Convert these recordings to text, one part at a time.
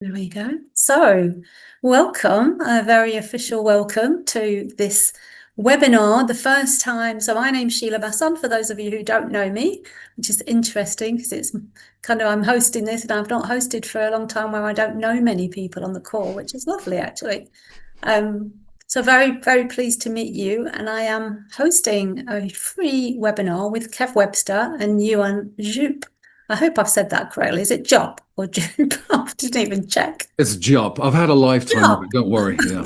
There we go. So, welcome, a very official welcome to this webinar, the first time. So, my name's Sheila Basson, for those of you who don't know me, which is interesting because it's kind of, I'm hosting this and I've not hosted for a long time where I don't know many people on the call, which is lovely actually. So very, very pleased to meet you. And I am hosting a free webinar with Kev Webster and Euan Jupe. I hope I've said that correctly. Is it Job or Jupe? I didn't even check. It's a job. I've had a lifetime of Job. it. Don't worry. Yeah.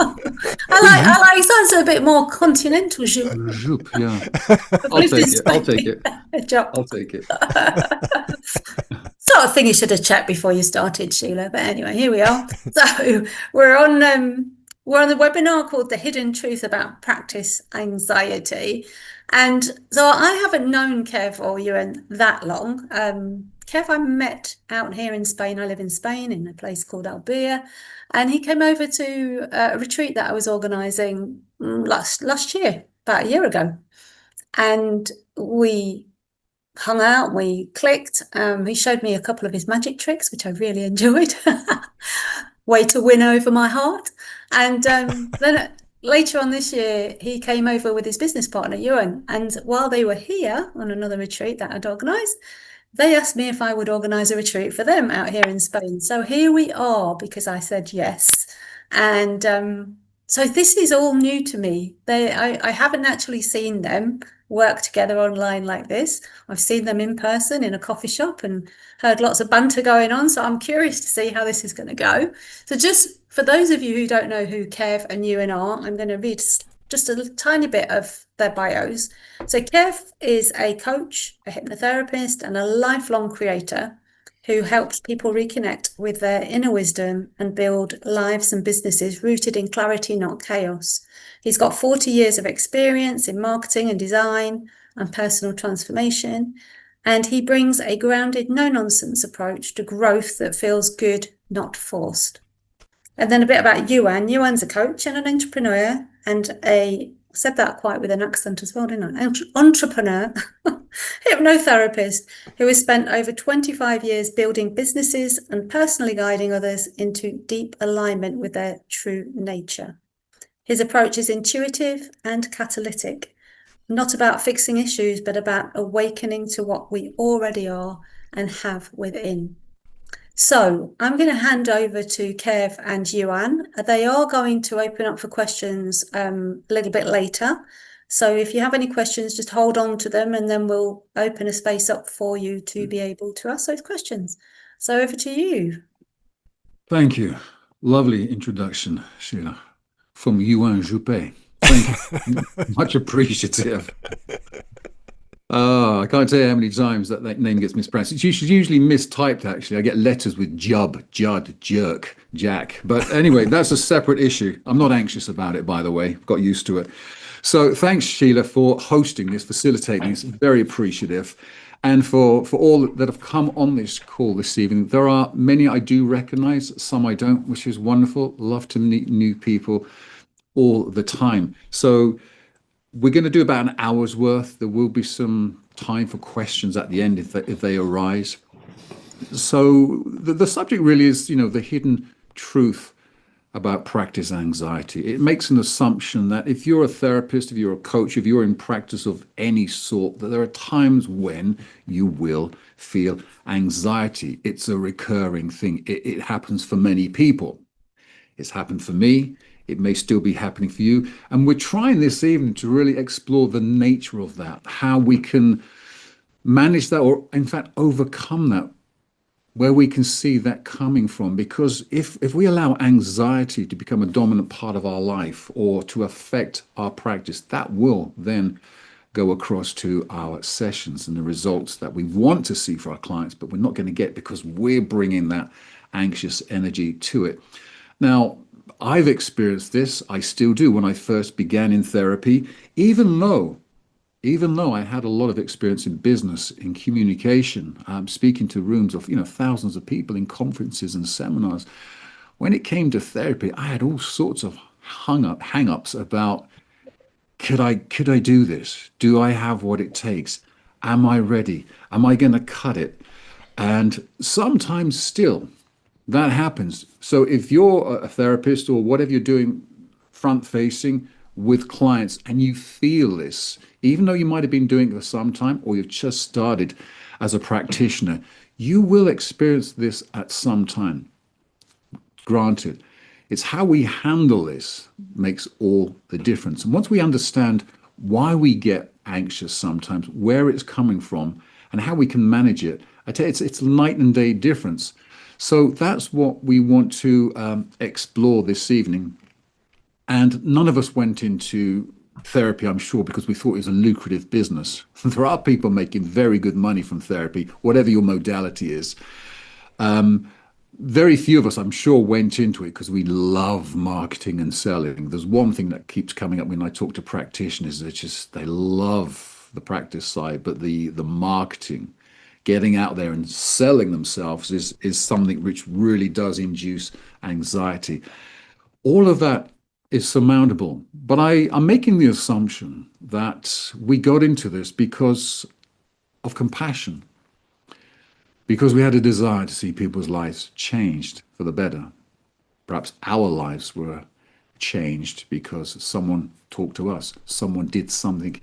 I like it sounds a bit more continental, Jupe. Zoop, yeah. I've I'll lived in take it. I'll take Spain. it. Job. I'll take it. Sort of thing you should have checked before you started, Sheila. But anyway, here we are. So we're on the webinar called The Hidden Truth About Practice Anxiety. And so I haven't known Kev or Euan that long. Kev, I met out here in Spain. I live in Spain in a place called Albia. And he came over to a retreat that I was organising last year, about a year ago. And we hung out, we clicked. He showed me a couple of his magic tricks, which I really enjoyed. Way to win over my heart. And then later on this year, he came over with his business partner, Euan. And while they were here on another retreat that I'd organised, they asked me if I would organise a retreat for them out here in Spain. So here we are because I said yes. And so this is all new to me. I haven't actually seen them work together online like this. I've seen them in person in a coffee shop and heard lots of banter going on. So I'm curious to see how this is going to go. So just for those of you who don't know who Kev and Euan are, I'm going to read just a tiny bit of their bios. So Kev is a coach, a hypnotherapist, and a lifelong creator who helps people reconnect with their inner wisdom and build lives and businesses rooted in clarity, not chaos. He's got 40 years of experience in marketing and design and personal transformation, and he brings a grounded, no-nonsense approach to growth that feels good, not forced. And then a bit about Euan. Euan's a coach and an entrepreneur and said that quite with an accent as well, didn't I? Entrepreneur, hypnotherapist who has spent over 25 years building businesses and personally guiding others into deep alignment with their true nature. His approach is intuitive and catalytic, not about fixing issues, but about awakening to what we already are and have within. So I'm going to hand over to Kev and Euan. They are going to open up for questions a little bit later. So if you have any questions, just hold on to them and then we'll open a space up for you to be able to ask those questions. So over to you. Thank you. Lovely introduction, Sheila, from Euan Juppé. Thank you. Much appreciative. I can't tell you how many times that name gets mispronounced. It's usually mistyped, actually. I get letters with Jub, Judd, Jerk, Jack. But anyway, that's a separate issue. I'm not anxious about it, by the way. Got used to it. So thanks, Sheila, for hosting this, facilitating this. Very appreciative. And for all that have come on this call this evening, there are many I do recognize, some I don't, which is wonderful. Love to meet new people all the time. So we're going to do about an hour's worth. There will be some time for questions at the end if they arise. So the subject really is, the hidden truth about practice anxiety. It makes an assumption that if you're a therapist, if you're a coach, if you're in practice of any sort, that there are times when you will feel anxiety. It's a recurring thing. It happens for many people. It's happened for me. It may still be happening for you. And we're trying this evening to really explore the nature of that, how we can manage that, or in fact, overcome that, where we can see that coming from. Because if we allow anxiety to become a dominant part of our life or to affect our practice, that will then go across to our sessions and the results that we want to see for our clients, but we're not going to get because we're bringing that anxious energy to it. Now, I've experienced this, I still do, when I first began in therapy, even though I had a lot of experience in business, in communication, speaking to rooms of thousands of people in conferences and seminars. When it came to therapy, I had all sorts of hang-ups about could I do this? Do I have what it takes? Am I ready? Am I going to cut it? And sometimes still, That happens. So if you're a therapist or whatever you're doing front facing with clients and you feel this, even though you might have been doing it for some time or you've just started as a practitioner, you will experience this at some time. Granted, it's how we handle this makes all the difference. And once we understand why we get anxious sometimes, where it's coming from, and how we can manage it, I tell you, it's night and day difference. So that's what we want to explore this evening. And none of us went into therapy, I'm sure, because we thought it was a lucrative business. There are people making very good money from therapy, whatever your modality is. Very few of us, I'm sure, went into it because we love marketing and selling. There's one thing that keeps coming up when I talk to practitioners, it's just they love the practice side, but the marketing, getting out there and selling themselves is something which really does induce anxiety. All of that is surmountable. But I'm making the assumption that we got into this because of compassion, because we had a desire to see people's lives changed for the better. Perhaps our lives were changed because someone talked to us, someone did something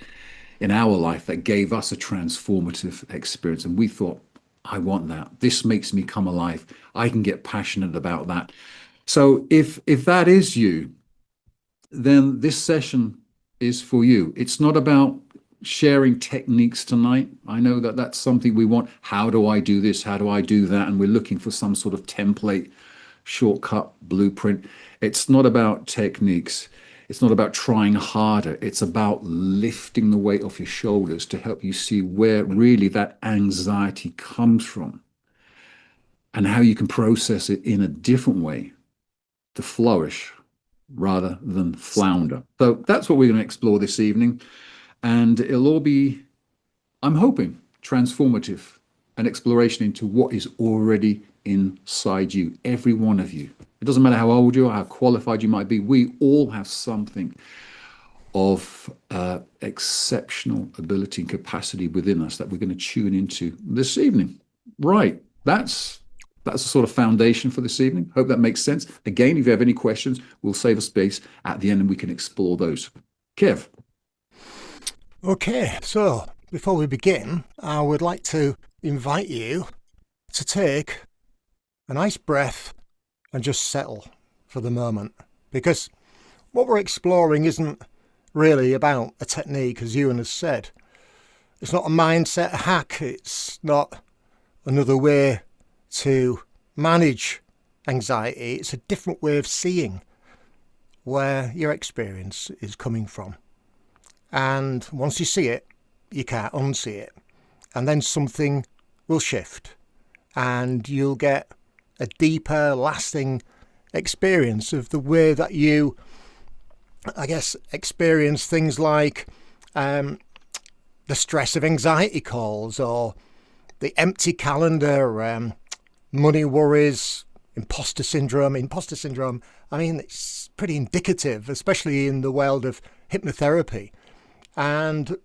in our life that gave us a transformative experience. And we thought, I want that. This makes me come alive. I can get passionate about that. So if that is you, then this session is for you. It's not about sharing techniques tonight. I know that that's something we want. How do I do this? How do I do that? And we're looking for some sort of template, shortcut, blueprint. It's not about techniques. It's not about trying harder. It's about lifting the weight off your shoulders to help you see where really that anxiety comes from and how you can process it in a different way to flourish rather than flounder. So that's what we're going to explore this evening. And it'll all be, I'm hoping, transformative, an exploration into what is already inside you, every one of you. It doesn't matter how old you are, how qualified you might be. We all have something of exceptional ability and capacity within us that we're going to tune into this evening. Right. That's the sort of foundation for this evening. Hope that makes sense. Again, if you have any questions, we'll save a space at the end and we can explore those. Kev. Okay, so before we begin, I would like to invite you to take a nice breath and just settle for the moment. Because what we're exploring isn't really about a technique, as Euan has said. It's not a mindset hack. It's not another way to manage anxiety. It's a different way of seeing where your experience is coming from. And once you see it, you can't unsee it. And then something will shift and you'll get a deeper, lasting experience of the way that you, I guess, experience things like the stress of anxiety calls or the empty calendar, money worries, impostor syndrome. Imposter syndrome, I mean, it's pretty indicative, especially in the world of hypnotherapy. And,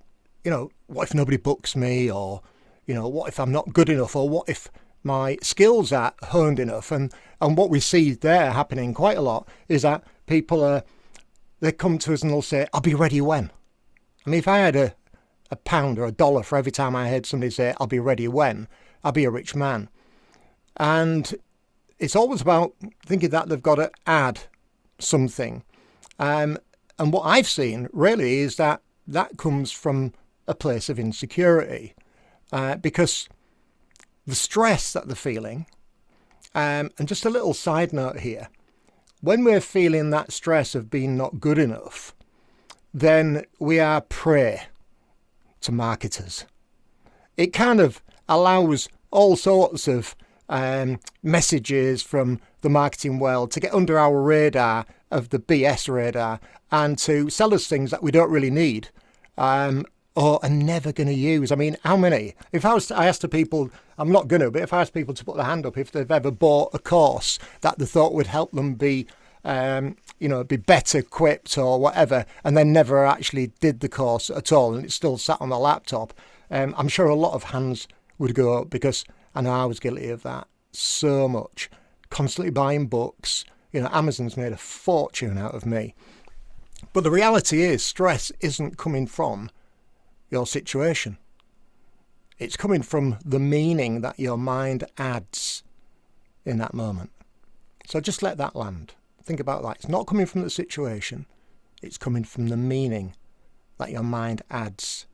you know, what if nobody books me? Or, you know, what if I'm not good enough? Or what if my skills aren't honed enough? And what we see there happening quite a lot is that people they come to us and they'll say, I'll be ready when? I mean, if I had a pound or a dollar for every time I heard somebody say, I'll be ready when, I'll be a rich man. And it's always about thinking that they've got to add something. And what I've seen really is that comes from a place of insecurity, because the stress that they're feeling, and just a little side note here, when we're feeling that stress of being not good enough, then we are prey to marketers. It kind of allows all sorts of messages from the marketing world to get under our radar, of the BS radar, and to sell us things that we don't really need or are never going to use. I mean, how many? I asked the people, I'm not going to, but if I asked people to put their hand up if they've ever bought a course that they thought would help them be better equipped or whatever, and then never actually did the course at all, and it still sat on the laptop, I'm sure a lot of hands would go up, because I know I was guilty of that so much. constantly buying books. Amazon's made a fortune out of me. But the reality is, stress isn't coming from your situation. It's coming from the meaning that your mind adds in that moment. So just let that land. Think about that. It's not coming from the situation. It's coming from the meaning that your mind adds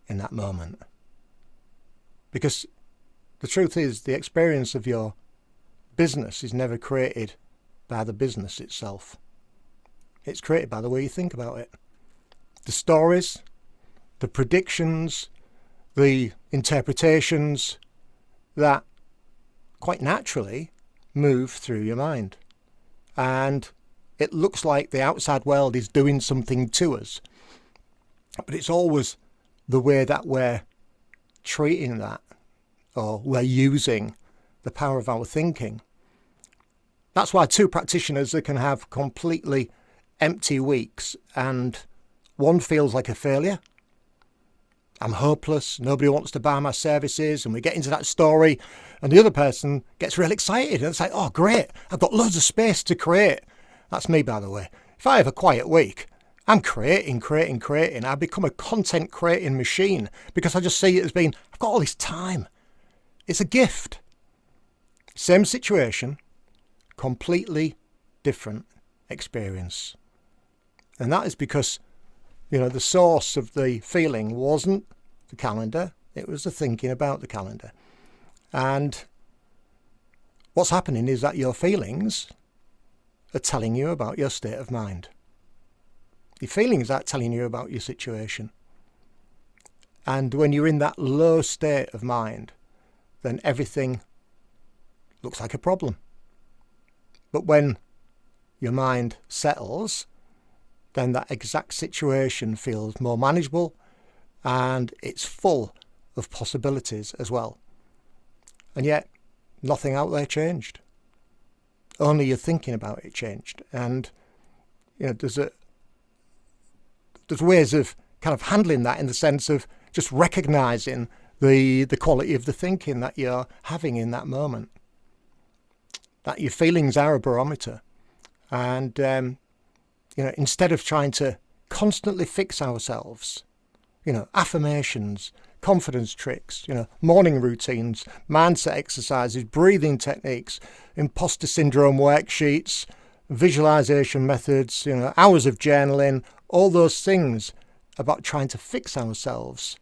in that moment. Because the truth is, the experience of your business is never created by the business itself. It's created by the way you think about it. The stories, the predictions, the interpretations that quite naturally move through your mind. And it looks like the outside world is doing something to us. But it's always the way that we're treating that, or we're using the power of our thinking. That's why two practitioners that can have completely empty weeks and one feels like a failure. I'm hopeless, nobody wants to buy my services, and we get into that story and the other person gets real excited and it's like, oh great, I've got loads of space to create. That's me, by the way. If I have a quiet week, I'm creating. I become a content creating machine because I just see it as being, I've got all this time. It's a gift. Same situation, completely different experience. And that is because, the source of the feeling wasn't the calendar, it was the thinking about the calendar. And what's happening is that your feelings are telling you about your state of mind. Your feelings are telling you about your situation. And when you're in that low state of mind, then everything looks like a problem. But when your mind settles, then that exact situation feels more manageable and it's full of possibilities as well. And yet, nothing out there changed. Only your thinking about it changed. And there's ways of kind of handling that in the sense of just recognizing the quality of the thinking that you're having in that moment. That your feelings are a barometer. And instead of trying to constantly fix ourselves, affirmations, confidence tricks, morning routines, mindset exercises, breathing techniques, impostor syndrome worksheets, visualization methods, hours of journaling, all those things about trying to fix ourselves.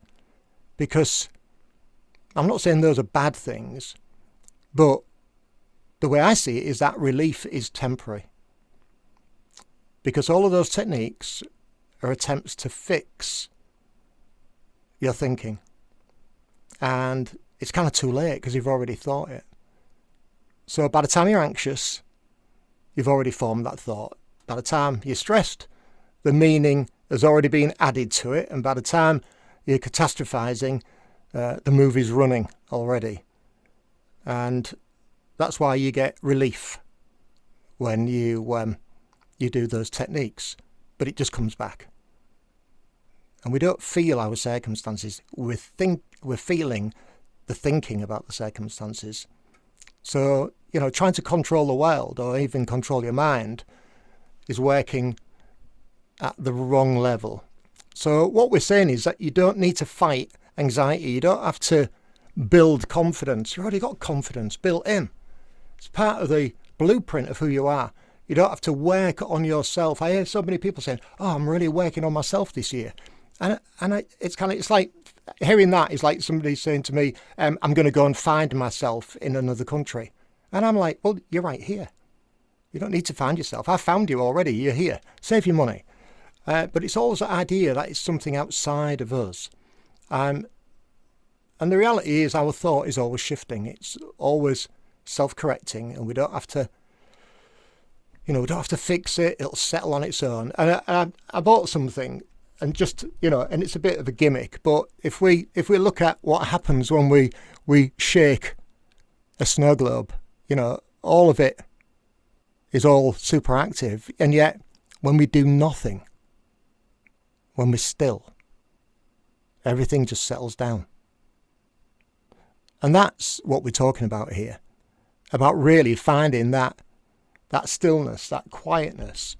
Because I'm not saying those are bad things, but the way I see it is that relief is temporary. Because all of those techniques are attempts to fix your thinking. And it's kind of too late because you've already thought it. So by the time you're anxious, you've already formed that thought. By the time you're stressed, the meaning has already been added to it. And by the time you're catastrophizing, the movie's running already. And that's why you get relief when you do those techniques, but it just comes back. And we don't feel our circumstances, we're feeling the thinking about the circumstances. So, trying to control the world or even control your mind is working at the wrong level. So what we're saying is that you don't need to fight anxiety, you don't have to build confidence. You've already got confidence built in. It's part of the blueprint of who you are. You don't have to work on yourself. I hear so many people saying, oh, I'm really working on myself this year. It's like hearing that is like somebody saying to me, I'm going to go and find myself in another country. And I'm like, well, you're right here. You don't need to find yourself. I found you already. You're here. Save your money. But it's always the idea that it's something outside of us. And the reality is our thought is always shifting. It's always self-correcting, and we don't have to fix it. It'll settle on its own. And I bought something, and just, and it's a bit of a gimmick, but if we look at what happens when we shake a snow globe, all of it is all super active. And yet when we do nothing, when we're still, everything just settles down. And that's what we're talking about here. about really finding that stillness, that quietness,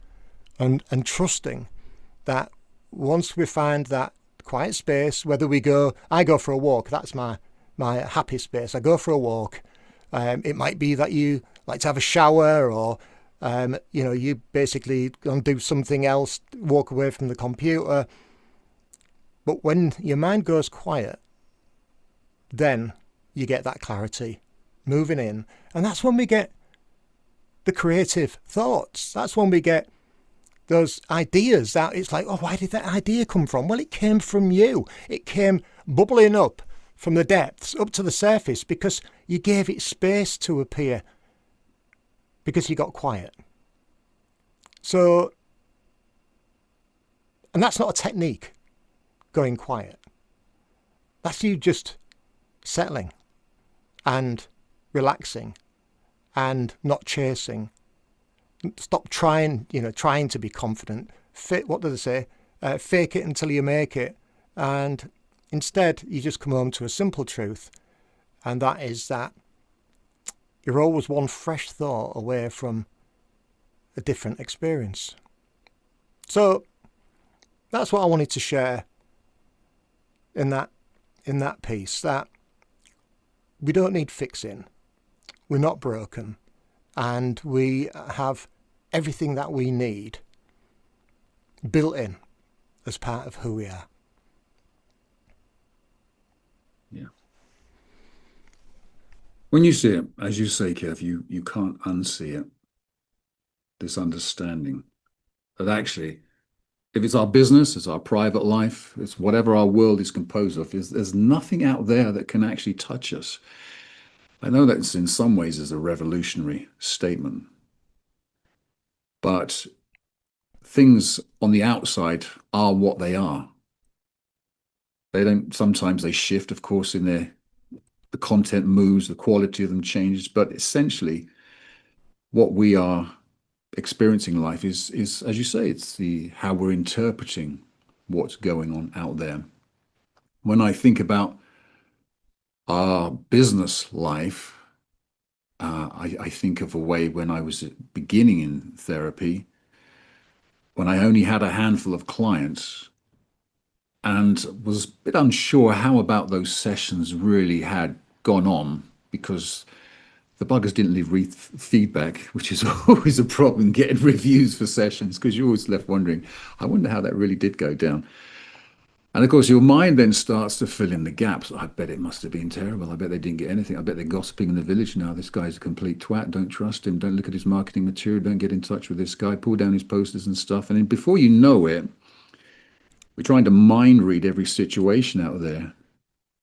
and trusting that once we find that quiet space, whether I go for a walk, that's my happy space. I go for a walk. It might be that you like to have a shower, or you basically go and do something else, walk away from the computer. But when your mind goes quiet, then you get that clarity moving in. And that's when we get the creative thoughts. That's when we get those ideas that it's like, oh, why did that idea come from? Well, it came from you. It came bubbling up from the depths up to the surface because you gave it space to appear, because you got quiet. So, and that's not a technique, going quiet. That's you just settling and relaxing and not chasing. Stop trying to be confident. What do they say? Fake it until you make it. And instead, you just come home to a simple truth. And that is that you're always one fresh thought away from a different experience. So that's what I wanted to share in that piece, that we don't need fixing. We're not broken. And we have everything that we need built in as part of who we are. Yeah. When you see it, as you say, Kev, you can't unsee it. This understanding that actually, if it's our business, it's our private life, it's whatever our world is composed of, there's nothing out there that can actually touch us. I know that in some ways is a revolutionary statement, but things on the outside are what they are. Sometimes they shift, of course, the content moves, the quality of them changes, but essentially what we are experiencing life is, as you say, it's how we're interpreting what's going on out there. When I think about our business life, I think of a way when I was beginning in therapy, when I only had a handful of clients and was a bit unsure how about those sessions really had gone on, because the buggers didn't leave feedback, which is always a problem, getting reviews for sessions, because you're always left wondering, I wonder how that really did go down. And of course, your mind then starts to fill in the gaps. I bet it must have been terrible. I bet they didn't get anything. I bet they're gossiping in the village now. This guy's a complete twat. Don't trust him. Don't look at his marketing material. Don't get in touch with this guy. Pull down his posters and stuff. And then before you know it, we're trying to mind read every situation out there.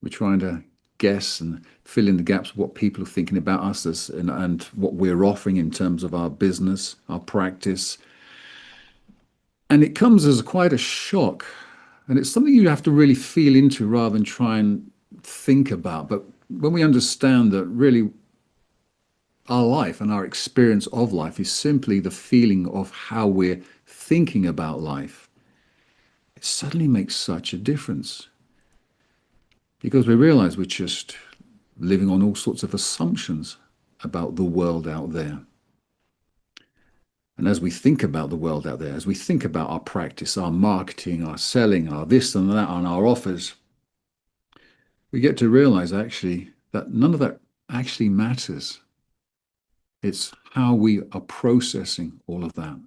We're trying to guess and fill in the gaps of what people are thinking about us and what we're offering in terms of our business, our practice. And it comes as quite a shock. And it's something you have to really feel into rather than try and think about. But when we understand that really our life and our experience of life is simply the feeling of how we're thinking about life, it suddenly makes such a difference. Because we realize we're just living on all sorts of assumptions about the world out there. And as we think about the world out there, as we think about our practice, our marketing, our selling, our this and that, and our offers, we get to realize actually that none of that actually matters. It's how we are processing all of that.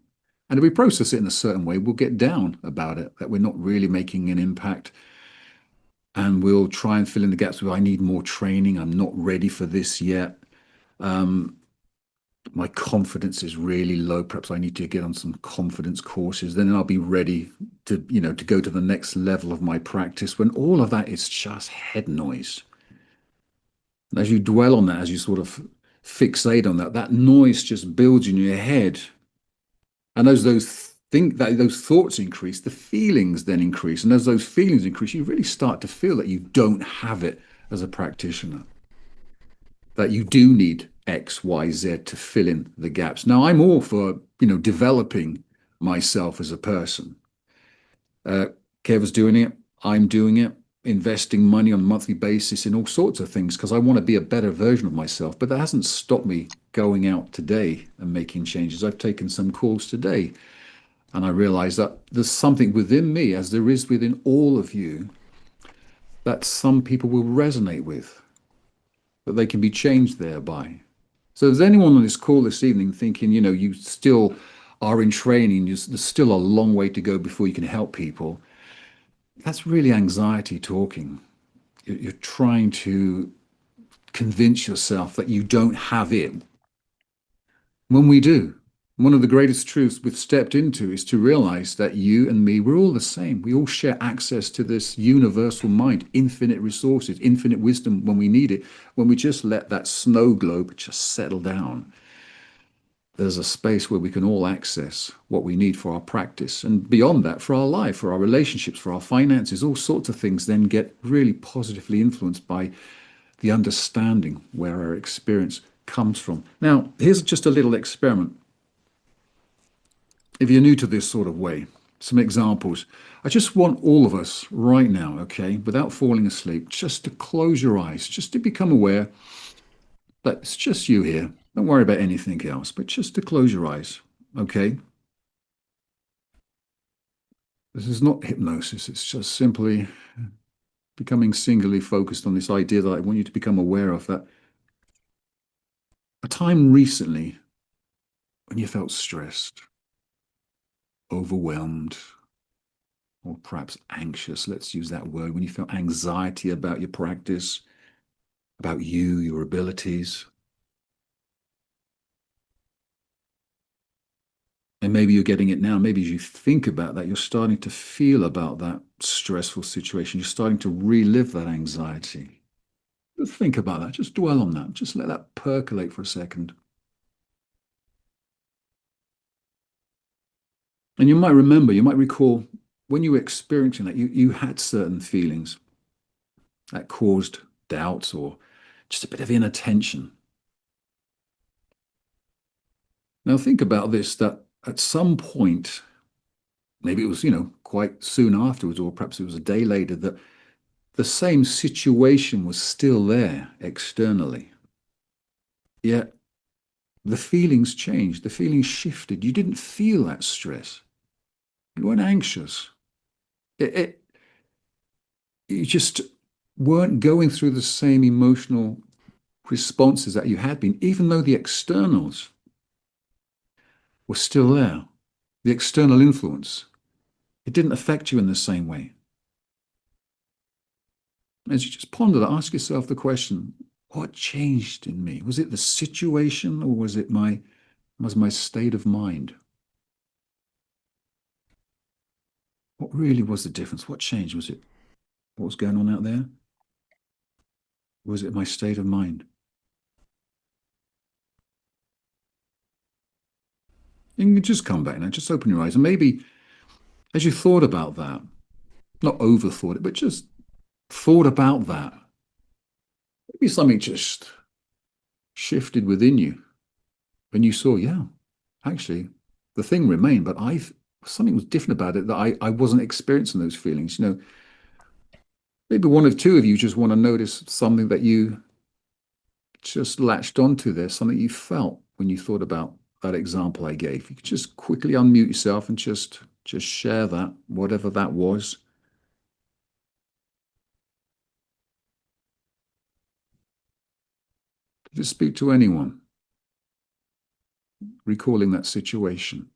And if we process it in a certain way, we'll get down about it, that we're not really making an impact. And we'll try and fill in the gaps with, I need more training. I'm not ready for this yet. My confidence is really low. Perhaps I need to get on some confidence courses. Then I'll be ready to go to the next level of my practice, when all of that is just head noise. And as you dwell on that, as you sort of fixate on that, that noise just builds in your head. And as those thoughts increase, the feelings then increase. And as those feelings increase, you really start to feel that you don't have it as a practitioner, that you do need X, Y, Z to fill in the gaps. Now, I'm all for, developing myself as a person. Kev is doing it. I'm doing it. investing money on a monthly basis in all sorts of things because I want to be a better version of myself. But that hasn't stopped me going out today and making changes. I've taken some calls today, and I realize that there's something within me, as there is within all of you, that some people will resonate with, that they can be changed thereby. So, if there's anyone on this call this evening thinking, you still are in training, there's still a long way to go before you can help people, that's really anxiety talking. You're trying to convince yourself that you don't have it when we do. One of the greatest truths we've stepped into is to realize that you and me, we're all the same. We all share access to this universal mind, infinite resources, infinite wisdom when we need it. When we just let that snow globe just settle down, there's a space where we can all access what we need for our practice. And beyond that, for our life, for our relationships, for our finances, all sorts of things then get really positively influenced by the understanding where our experience comes from. Now, here's just a little experiment. If you're new to this sort of way, some examples. I just want all of us right now, okay, without falling asleep, just to close your eyes, just to become aware that it's just you here. Don't worry about anything else, but just to close your eyes, okay? This is not hypnosis. It's just simply becoming singularly focused on this idea that I want you to become aware of, that a time recently when you felt stressed, overwhelmed, or perhaps anxious, let's use that word, when you felt anxiety about your practice, about you, your abilities. And maybe you're getting it now. Maybe as you think about that, you're starting to feel about that stressful situation. You're starting to relive that anxiety. Just think about that. Just dwell on that. Just let that percolate for a second. And you might remember, you might recall when you were experiencing that, you had certain feelings that caused doubts or just a bit of inattention. Now think about this, that at some point, maybe it was, quite soon afterwards, or perhaps it was a day later, that the same situation was still there externally. Yet the feelings changed, the feelings shifted. You didn't feel that stress. You weren't anxious. You just weren't going through the same emotional responses that you had been, even though the externals were still there. The external influence, it didn't affect you in the same way. As you just ponder that, ask yourself the question, what changed in me? Was it the situation, or was my state of mind? What really was the difference? What changed? Was it what was going on out there? Or was it my state of mind? You can just come back now, just open your eyes, and maybe as you thought about that, not overthought it, but just thought about that, maybe something just shifted within you, and you saw, yeah, actually, the thing remained, but something was different about it, that I wasn't experiencing those feelings. Maybe one or two of you just want to notice something that you just latched onto there, something you felt when you thought about that example I gave. You could just quickly unmute yourself and just share that, whatever that was. Just speak to anyone, recalling that situation.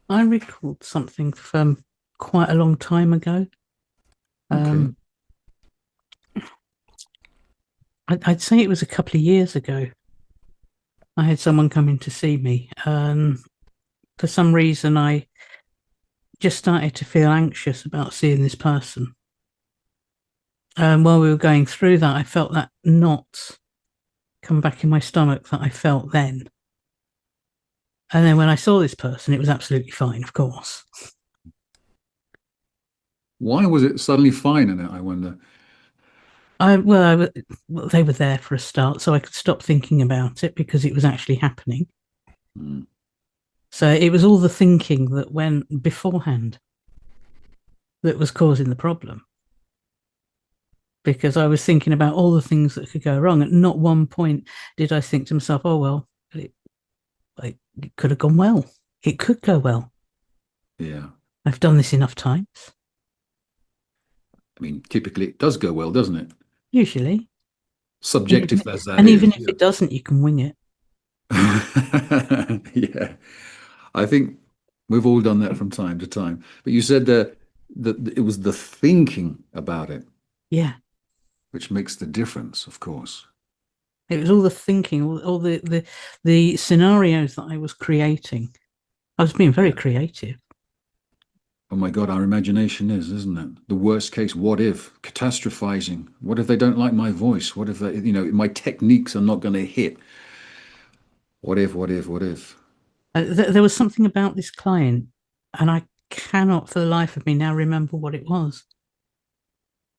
I recalled something from quite a long time ago. Okay. I'd say it was a couple of years ago. I had someone come in to see me. For some reason, I just started to feel anxious about seeing this person. While we were going through that, I felt that knot come back in my stomach that I felt then. And then when I saw this person, it was absolutely fine, of course. Why was it suddenly fine in it, I wonder? Well, they were there for a start, so I could stop thinking about it because it was actually happening. Mm. So it was all the thinking that went beforehand that was causing the problem. Because I was thinking about all the things that could go wrong. At not one point did I think to myself, oh, well, it could have gone well. It could go well. Yeah. I've done this enough times, I mean, typically it does go well, doesn't it? usually. Subjective as that And even is. if it doesn't, you can wing it. Yeah. I think we've all done that from time to time. But you said that it was the thinking about it Yeah. which makes the difference, of course. It was all the thinking, all the scenarios that I was creating. I was being very Yeah. creative. Oh my God, our imagination is, isn't it? The worst case, what if? Catastrophizing. What if they don't like my voice? What if they, my techniques are not going to hit? What if, what if, what if? There was something about this client, and I cannot for the life of me now remember what it was.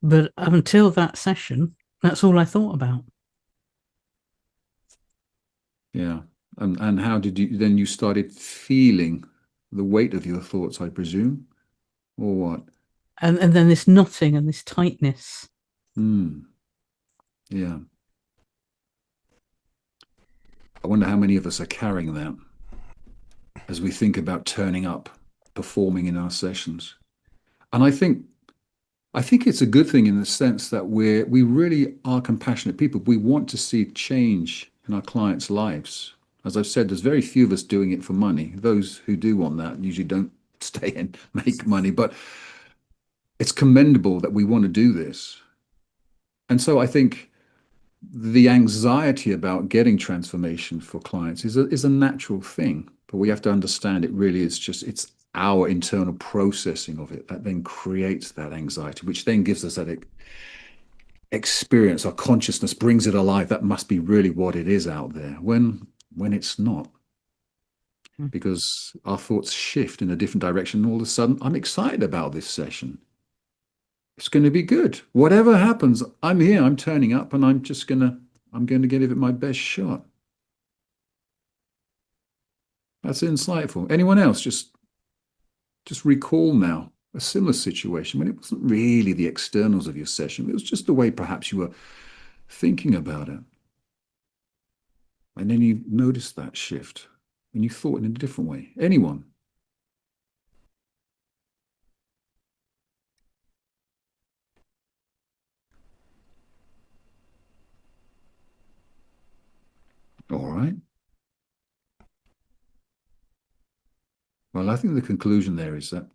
But until that session, that's all I thought about. Yeah. And how did you started feeling the weight of your thoughts, I presume, or what? And then this knotting and this tightness. Hmm. Yeah. I wonder how many of us are carrying that as we think about turning up, performing in our sessions. And I think it's a good thing in the sense that we really are compassionate people. We want to see change in our clients' lives. As I've said, there's very few of us doing it for money. Those who do want that usually don't stay and make money, but it's commendable that we want to do this. And so I think the anxiety about getting transformation for clients is a natural thing, but we have to understand it really is just it's our internal processing of it that then creates that anxiety, which then gives us that experience. Our consciousness brings it alive. That must be really what it is out there when it's not, because our thoughts shift in a different direction. And all of a sudden, I'm excited about this session. It's going to be good. Whatever happens, I'm here. I'm turning up, and I'm going to give it my best shot. That's insightful. Anyone else? Just recall now a similar situation when it wasn't really the externals of your session. It was just the way perhaps you were thinking about it. And then you noticed that shift and you thought in a different way. Anyone? All right. Well, I think the conclusion there is that,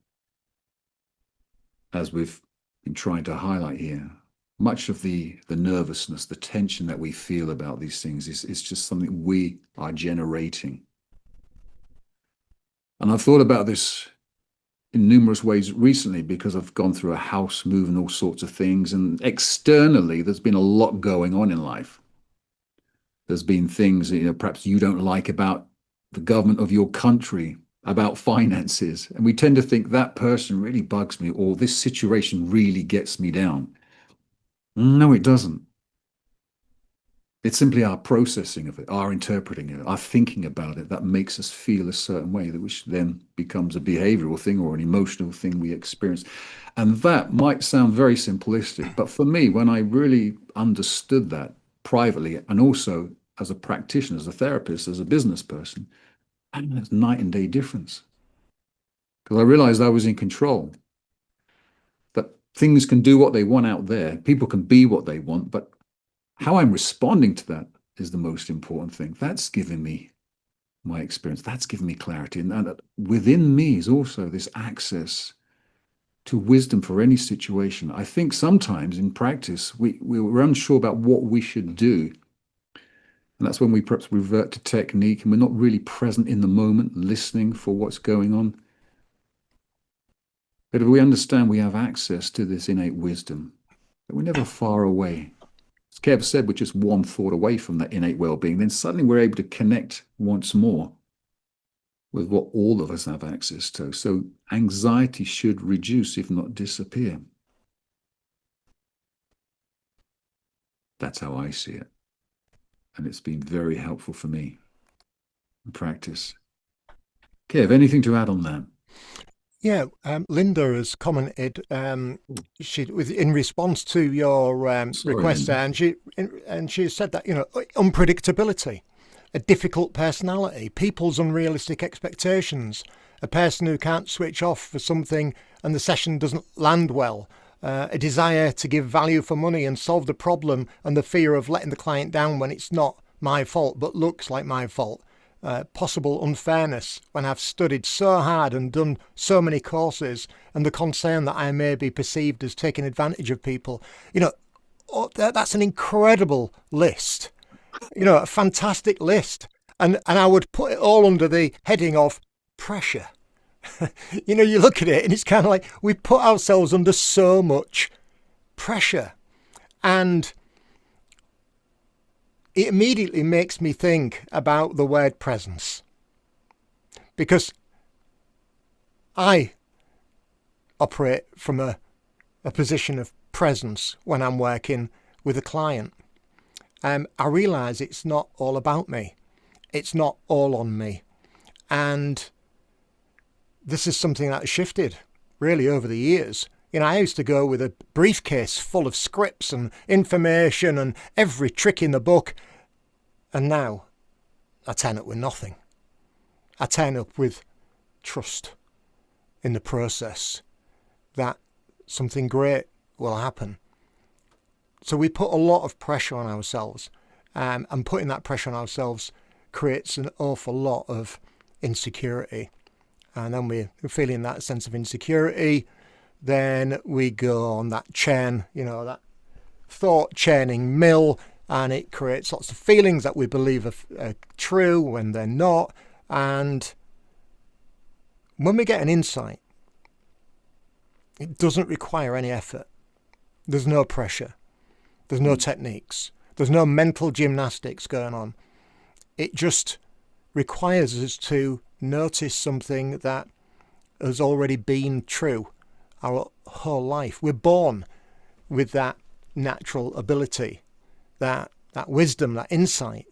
as we've been trying to highlight here, much of the nervousness, the tension that we feel about these things is just something we are generating. And I've thought about this in numerous ways recently because I've gone through a house move and all sorts of things. And externally, there's been a lot going on in life. There's been things, perhaps you don't like about the government of your country, about finances. And we tend to think that person really bugs me, or this situation really gets me down. No, it doesn't. It's simply our processing of it, our interpreting it, our thinking about it that makes us feel a certain way, which then becomes a behavioral thing or an emotional thing we experience. And that might sound very simplistic, but for me, when I really understood that privately and also as a practitioner, as a therapist, as a business person, and it's night and day difference. Because I realized I was in control, that things can do what they want out there, people can be what they want, but how I'm responding to that is the most important thing. That's given me my experience. That's given me clarity. And within me is also this access to wisdom for any situation. I think sometimes in practice, we're unsure about what we should do. And that's when we perhaps revert to technique and we're not really present in the moment, listening for what's going on. But if we understand we have access to this innate wisdom, that we're never far away. As Kev said, we're just one thought away from that innate well-being. Then suddenly we're able to connect once more with what all of us have access to. So anxiety should reduce, if not disappear. That's how I see it. And it's been very helpful for me in practice. Kev, anything to add on that? Yeah, Linda has commented in response to your Sorry, request Linda. there, and she said that unpredictability, a difficult personality, people's unrealistic expectations, a person who can't switch off for something and the session doesn't land well, a desire to give value for money and solve the problem, and the fear of letting the client down when it's not my fault but looks like my fault. Possible unfairness when I've studied so hard and done so many courses, and the concern that I may be perceived as taking advantage of people. That's an incredible list, a fantastic list. And I would put it all under the heading of pressure. You look at it and it's kind of like we put ourselves under so much pressure. And it immediately makes me think about the word presence, because I operate from a position of presence when I'm working with a client. I realise it's not all about me. It's not all on me. And this is something that has shifted really over the years. I used to go with a briefcase full of scripts and information and every trick in the book. And now I turn up with nothing. I turn up with trust in the process that something great will happen. So we put a lot of pressure on ourselves, and putting that pressure on ourselves creates an awful lot of insecurity. And then we're feeling that sense of insecurity. Then we go on that chain, that thought chaining mill, and it creates lots of feelings that we believe are true when they're not. And when we get an insight, it doesn't require any effort. There's no pressure. There's no techniques. There's no mental gymnastics going on. It just requires us to notice something that has already been true our whole life. We're born with that natural ability, that wisdom, that insight.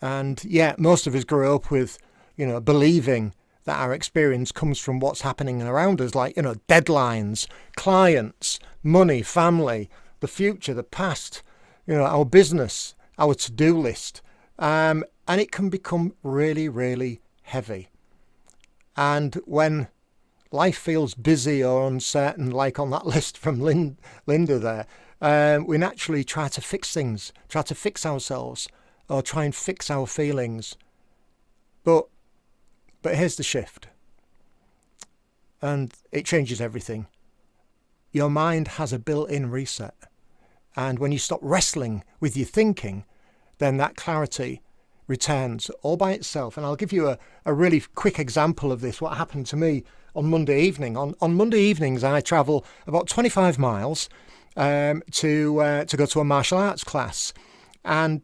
And yeah, most of us grow up with, believing that our experience comes from what's happening around us, like, deadlines, clients, money, family, the future, the past, our business, our to-do list. And it can become really, really heavy. And when life feels busy or uncertain, like on that list from Linda there, we naturally try to fix things, try to fix ourselves, or try and fix our feelings. But here's the shift. And it changes everything. Your mind has a built-in reset. And when you stop wrestling with your thinking, then that clarity returns all by itself. And I'll give you a really quick example of this, what happened to me on Monday evening. On Monday evenings, I travel about 25 miles to go to a martial arts class. And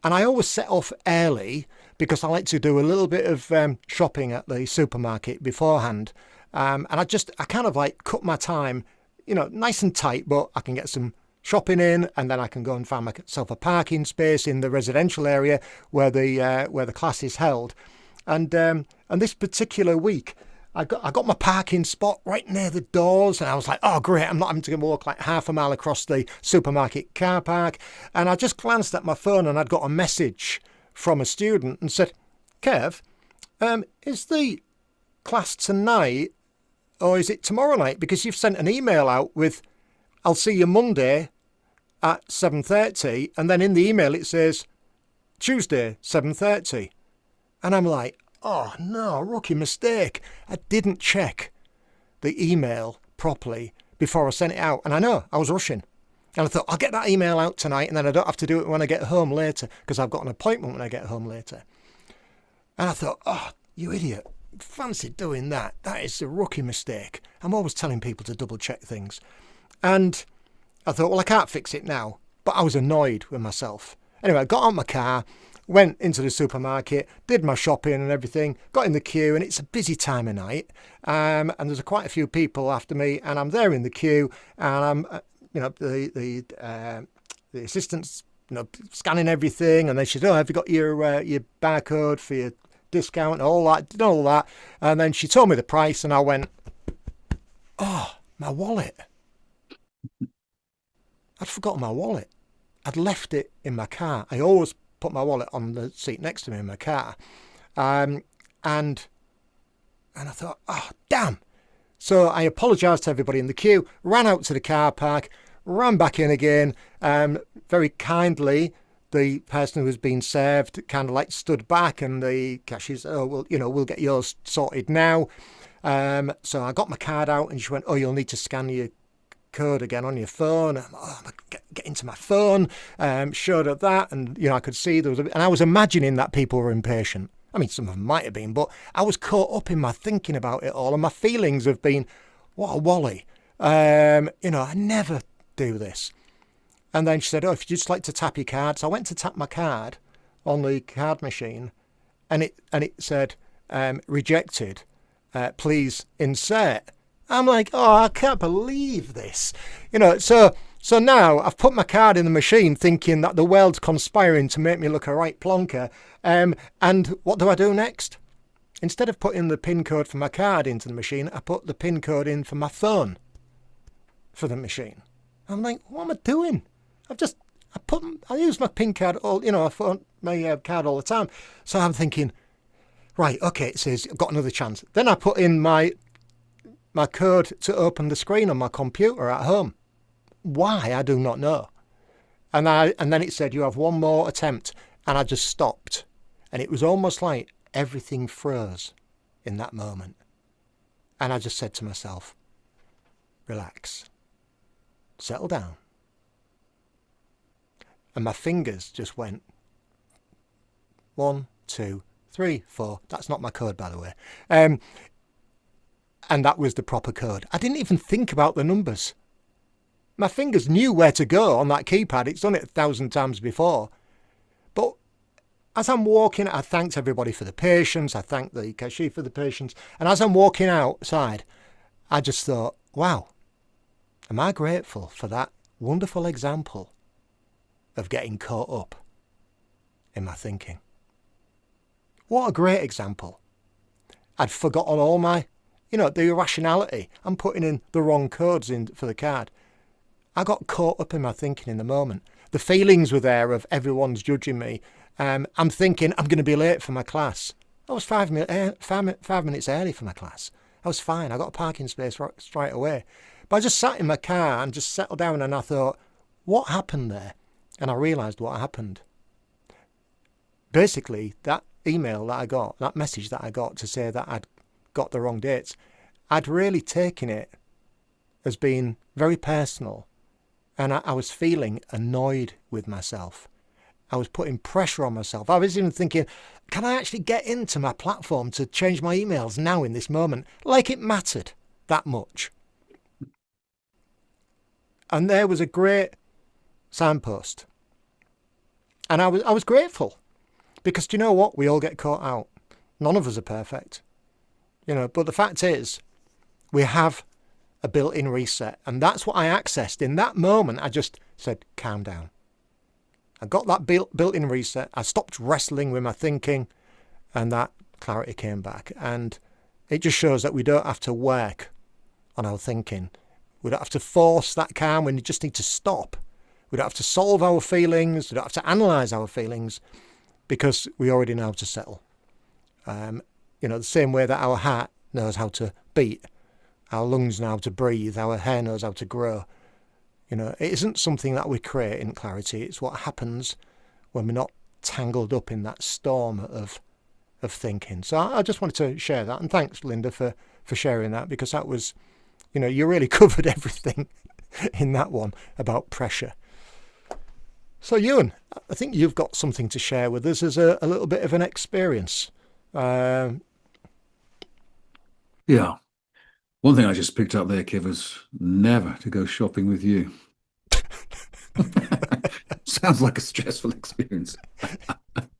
I always set off early because I like to do a little bit of shopping at the supermarket beforehand. And I kind of like cut my time, nice and tight, but I can get some shopping in, and then I can go and find myself a parking space in the residential area where the class is held. And this particular week, I got my parking spot right near the doors, and I was like, oh great, I'm not having to walk like half a mile across the supermarket car park. And I just glanced at my phone, and I'd got a message from a student and said, Kev, is the class tonight or is it tomorrow night? Because you've sent an email out with, I'll see you Monday at 7:30, and then in the email it says Tuesday 7:30. And I'm like, oh no, rookie mistake. I didn't check the email properly before I sent it out. And I know I was rushing. And I thought, I'll get that email out tonight, and then I don't have to do it when I get home later, because I've got an appointment when I get home later. And I thought, oh, you idiot. Fancy doing that. That is a rookie mistake. I'm always telling people to double check things. And I thought, well, I can't fix it now. But I was annoyed with myself. Anyway, I got out my car, went into the supermarket, did my shopping and everything, got in the queue, and it's a busy time of night. And there's quite a few people after me, and I'm there in the queue, and I'm, the assistant's, scanning everything, and they said, oh, have you got your barcode for your discount, all that, did all that. And then she told me the price and I went, oh, my wallet. I'd forgotten my wallet. I'd left it in my car. I always put my wallet on the seat next to me in my car. And I thought, oh, damn. So I apologised to everybody in the queue, ran out to the car park, ran back in again. Very kindly, the person who was being served kind of like stood back, and the cashier said, oh, well, we'll get yours sorted now. So I got my card out and she went, oh, you'll need to scan your code again on your phone. Get into my phone, showed her that, and I could see there was and I was imagining that people were impatient. I mean, some of them might have been, but I was caught up in my thinking about it all, and my feelings have been, what a wally. I never do this. And then she said, oh, if you'd just like to tap your card. So I went to tap my card on the card machine, and it said, rejected, please insert. I'm like, oh, I can't believe this. So now I've put my card in the machine thinking that the world's conspiring to make me look a right plonker. And what do I do next? Instead of putting the PIN code for my card into the machine, I put the PIN code in for my phone for the machine. I'm like, what am I doing? I use my PIN card my card all the time. So I'm thinking, right, okay, it says I've got another chance. Then I put in my code to open the screen on my computer at home. Why, I do not know. And then it said, you have one more attempt. And I just stopped. And it was almost like everything froze in that moment. And I just said to myself, relax, settle down. And my fingers just went 1, 2, 3, 4. That's not my code, by the way. And that was the proper code. I didn't even think about the numbers. My fingers knew where to go on that keypad. It's done it 1,000 times before. But as I'm walking, I thanked everybody for the patience. I thanked the cashier for the patience. And as I'm walking outside, I just thought, wow, am I grateful for that wonderful example of getting caught up in my thinking. What a great example. I'd forgotten all my, the irrationality. I'm putting in the wrong codes in for the card. I got caught up in my thinking in the moment. The feelings were there of everyone's judging me. I'm thinking I'm going to be late for my class. I was 5 minutes early for my class. I was fine. I got a parking space straight away. But I just sat in my car and just settled down, and I thought, what happened there? And I realised what happened. Basically, that email that I got, that message that I got to say that I'd got the wrong dates, I'd really taken it as being very personal. And I was feeling annoyed with myself. I was putting pressure on myself. I was even thinking, can I actually get into my platform to change my emails now in this moment? Like it mattered that much. And there was a great signpost. And I was grateful. Because do you know what? We all get caught out. None of us are perfect. But the fact is, we have a built-in reset. And that's what I accessed. In that moment, I just said, calm down. I got that built-in reset. I stopped wrestling with my thinking, and that clarity came back. And it just shows that we don't have to work on our thinking. We don't have to force that calm. We just need to stop. We don't have to solve our feelings. We don't have to analyse our feelings, because we already know how to settle. The same way that our heart knows how to beat, our lungs know how to breathe, our hair knows how to grow. It isn't something that we create in clarity. It's what happens when we're not tangled up in that storm of thinking. So I just wanted to share that. And thanks, Linda, for sharing that, because that was, you really covered everything in that one about pressure. So, Euan, I think you've got something to share with us as a little bit of an experience. Yeah. One thing I just picked up there, Kev, was never to go shopping with you. Sounds like a stressful experience.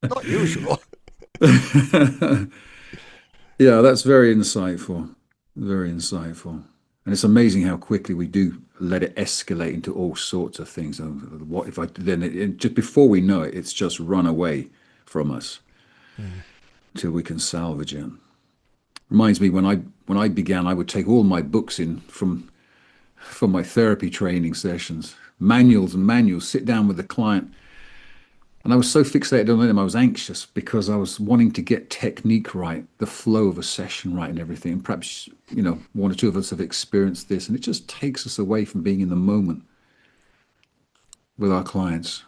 Not usual. Yeah, that's very insightful. Very insightful. And it's amazing how quickly we do let it escalate into all sorts of things. What if I then just before we know it, it's just run away from us. till we can salvage it. Reminds me when I began, I would take all my books in from my therapy training sessions, manuals and manuals, sit down with the client. And I was so fixated on them, I was anxious because I was wanting to get technique right, the flow of a session right and everything. And perhaps, one or two of us have experienced this, and it just takes us away from being in the moment with our clients.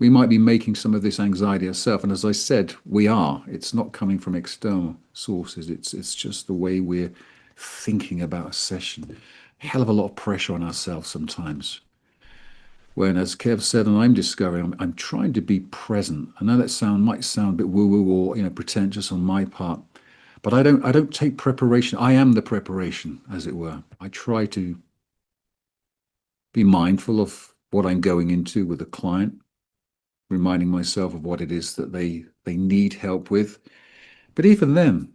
We might be making some of this anxiety ourselves. And as I said, we are. It's not coming from external sources. It's just the way we're thinking about a session. A hell of a lot of pressure on ourselves sometimes. When, as Kev said, and I'm discovering, I'm trying to be present. I know that might sound a bit woo-woo or pretentious on my part, but I don't take preparation. I am the preparation, as it were. I try to be mindful of what I'm going into with a client, reminding myself of what it is that they need help with. But even then,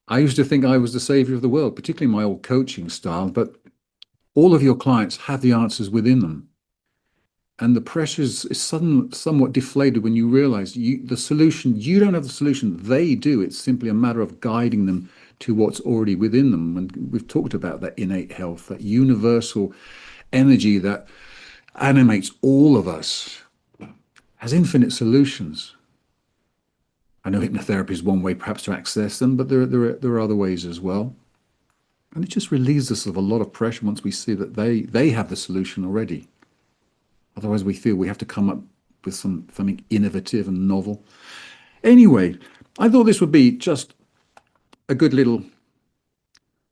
I used to think I was the savior of the world, particularly my old coaching style. But all of your clients have the answers within them. And the pressure is somewhat deflated when you realize the solution, you don't have the solution, they do. It's simply a matter of guiding them to what's already within them. And we've talked about that innate health, that universal energy that animates all of us, has infinite solutions. I know hypnotherapy is one way perhaps to access them, but there are other ways as well. And it just relieves us of a lot of pressure once we see that they have the solution already. Otherwise, we feel we have to come up with something innovative and novel. Anyway, I thought this would be just a good little,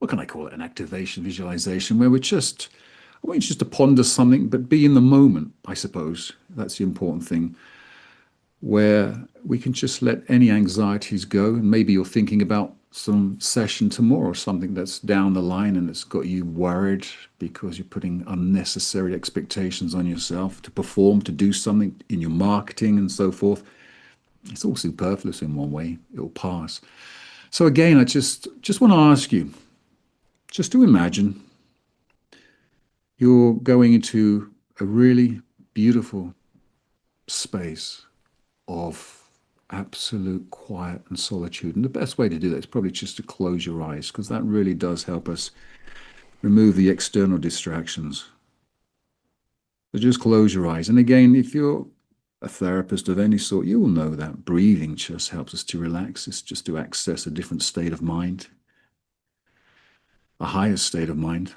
what can I call it, an activation, visualization, where I want you just to ponder something, but be in the moment, I suppose. That's the important thing, where we can just let any anxieties go. And maybe you're thinking about some session tomorrow, something that's down the line and it's got you worried because you're putting unnecessary expectations on yourself to perform, to do something in your marketing and so forth. It's all superfluous in one way. It'll pass. So again, I just want to ask you just to imagine you're going into a really beautiful space of absolute quiet and solitude. And the best way to do that is probably just to close your eyes, because that really does help us remove the external distractions. So just close your eyes. And again, if you're a therapist of any sort, you will know that breathing just helps us to relax. It's just to access a different state of mind, a higher state of mind.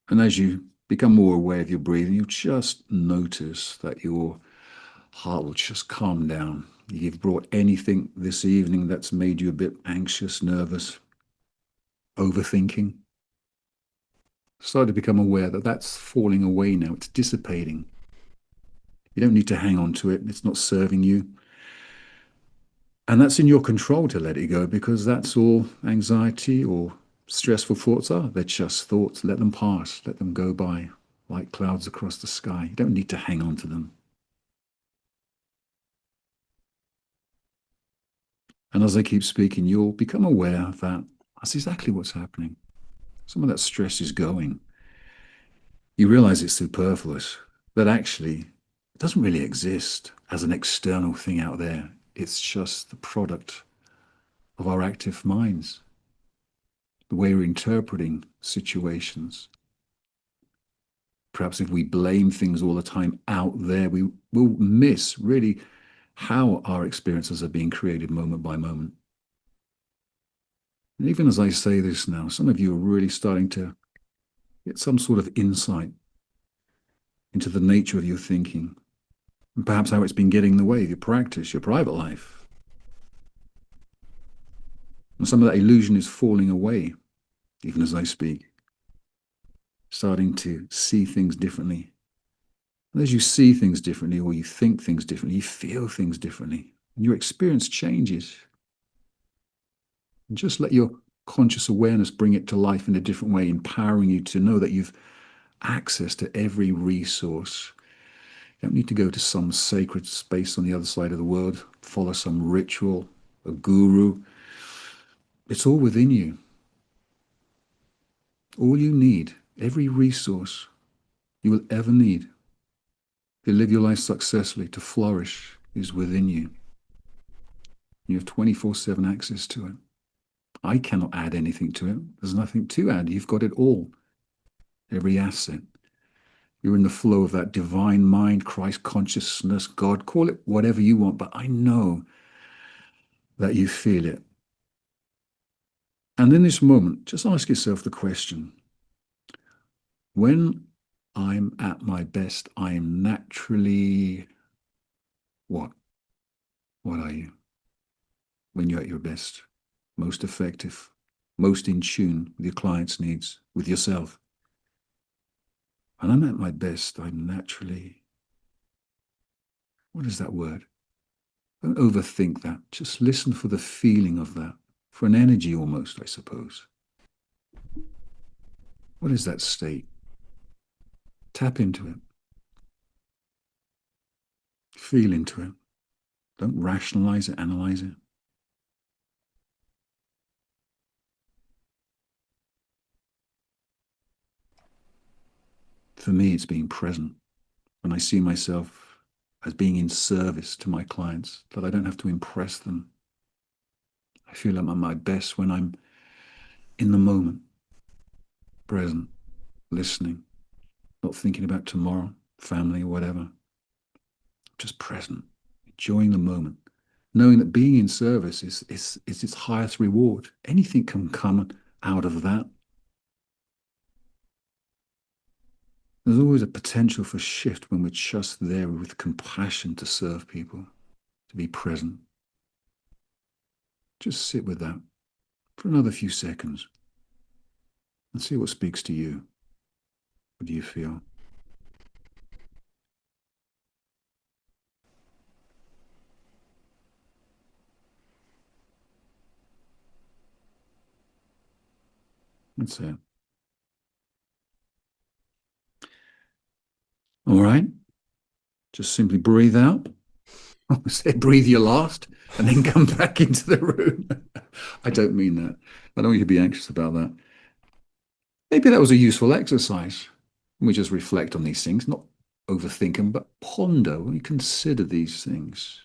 And as you become more aware of your breathing, you'll just notice that your heart will just calm down. You've brought anything this evening that's made you a bit anxious, nervous, overthinking. Start to become aware that that's falling away now. It's dissipating. You don't need to hang on to it. It's not serving you. And that's in your control to let it go, because that's all anxiety or stressful thoughts are. They're just thoughts. Let them pass. Let them go by like clouds across the sky. You don't need to hang on to them. And as I keep speaking, you'll become aware that that's exactly what's happening. Some of that stress is going. You realize it's superfluous, that actually it doesn't really exist as an external thing out there. It's just the product of our active minds, the way we're interpreting situations. Perhaps if we blame things all the time out there, we will miss really how our experiences are being created moment by moment. And even as I say this now, some of you are really starting to get some sort of insight into the nature of your thinking, and perhaps how it's been getting in the way of your practice, your private life. And some of that illusion is falling away, even as I speak, starting to see things differently. And as you see things differently, or you think things differently, you feel things differently, and your experience changes. And just let your conscious awareness bring it to life in a different way, empowering you to know that you've access to every resource. You don't need to go to some sacred space on the other side of the world, follow some ritual, a guru. It's all within you. All you need, every resource you will ever need to live your life successfully, to flourish, is within you. You have 24/7 access to it. I cannot add anything to it. There's nothing to add. You've got it all, every asset. You're in the flow of that divine mind, Christ consciousness, God, call it whatever you want, but I know that you feel it. And in this moment, just ask yourself the question, when I'm at my best, I am naturally what? What are you? When you're at your best, most effective, most in tune with your client's needs, with yourself. When I'm at my best, I'm naturally, what is that word? Don't overthink that. Just listen for the feeling of that, for an energy almost, I suppose. What is that state? Tap into it. Feel into it. Don't rationalize it, analyze it. For me, it's being present. When I see myself as being in service to my clients, that I don't have to impress them. I feel I'm at my best when I'm in the moment, present, listening, not thinking about tomorrow, family, or whatever. Just present, enjoying the moment, knowing that being in service is its highest reward. Anything can come out of that. There's always a potential for shift when we're just there with compassion to serve people, to be present. Just sit with that for another few seconds and see what speaks to you. What do you feel? That's it. All right. Just simply breathe out. I said breathe your last and then come back into the room. I don't mean that. I don't want you to be anxious about that. Maybe that was a useful exercise. We just reflect on these things, not overthink them, but ponder when you consider these things.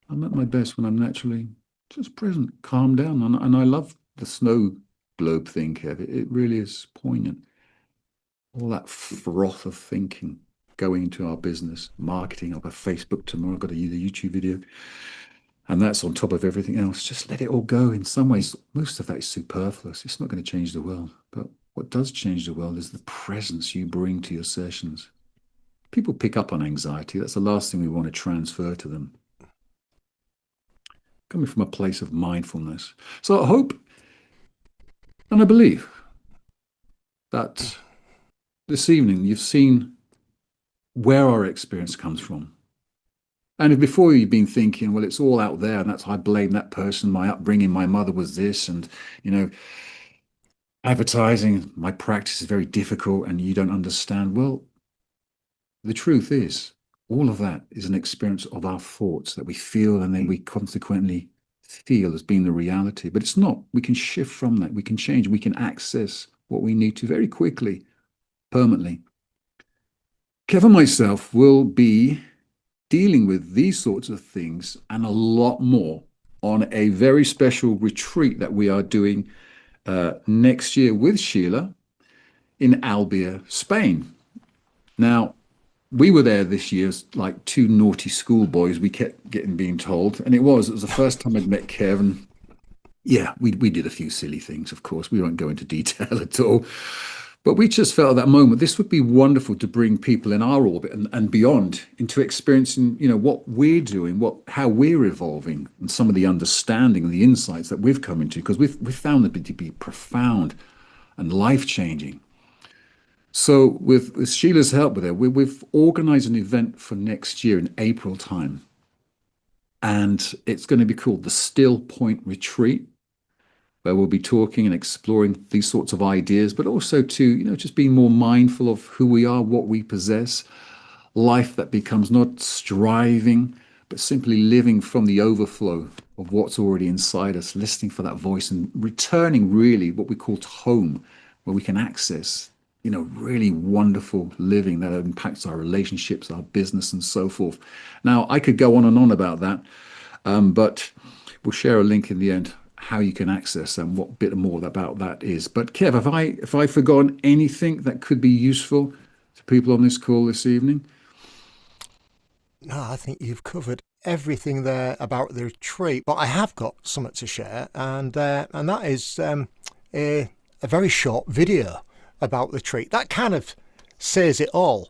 I'm at my best when I'm naturally just present, calm down. And I love the snow globe thing, Kev. It really is poignant. All that froth of thinking going into our business, marketing. I've got Facebook tomorrow. I've got to use a YouTube video. And that's on top of everything else. Just let it all go. In some ways, most of that is superfluous. It's not going to change the world. But what does change the world is the presence you bring to your sessions. People pick up on anxiety. That's the last thing we want to transfer to them. Coming from a place of mindfulness. So I hope and I believe that this evening you've seen where our experience comes from. And if before you've been thinking, well, it's all out there and that's I blame that person, my upbringing, my mother was this, and advertising, my practice is very difficult and you don't understand. Well, the truth is, all of that is an experience of our thoughts that we feel and then we consequently feel as being the reality. But it's not. We can shift from that. We can change. We can access what we need to very quickly, permanently. Kevin and myself will be dealing with these sorts of things and a lot more on a very special retreat that we are doing next year with Sheila in Albia, Spain. Now, we were there this year as like two naughty schoolboys, we kept being told. And it was the first time I'd met Kevin. Yeah, we did a few silly things, of course. We won't go into detail at all. But we just felt at that moment, this would be wonderful to bring people in our orbit and beyond into experiencing, what we're doing, how we're evolving, and some of the understanding and the insights that we've come into, because we've found them to be profound and life-changing. So with Sheila's help with it, we've organized an event for next year in April time. And it's going to be called the Still Point Retreat, where we'll be talking and exploring these sorts of ideas, but also to, just being more mindful of who we are, what we possess, life that becomes not striving, but simply living from the overflow of what's already inside us, listening for that voice and returning really what we call home, where we can access really wonderful living that impacts our relationships, our business, and so forth. Now, I could go on and on about that. But we'll share a link in the end how you can access and what bit more about that is. But Kev, have I forgotten anything that could be useful to people on this call this evening? No, I think you've covered everything there about the retreat, but I have got something to share, and that is a very short video about the retreat. That kind of says it all.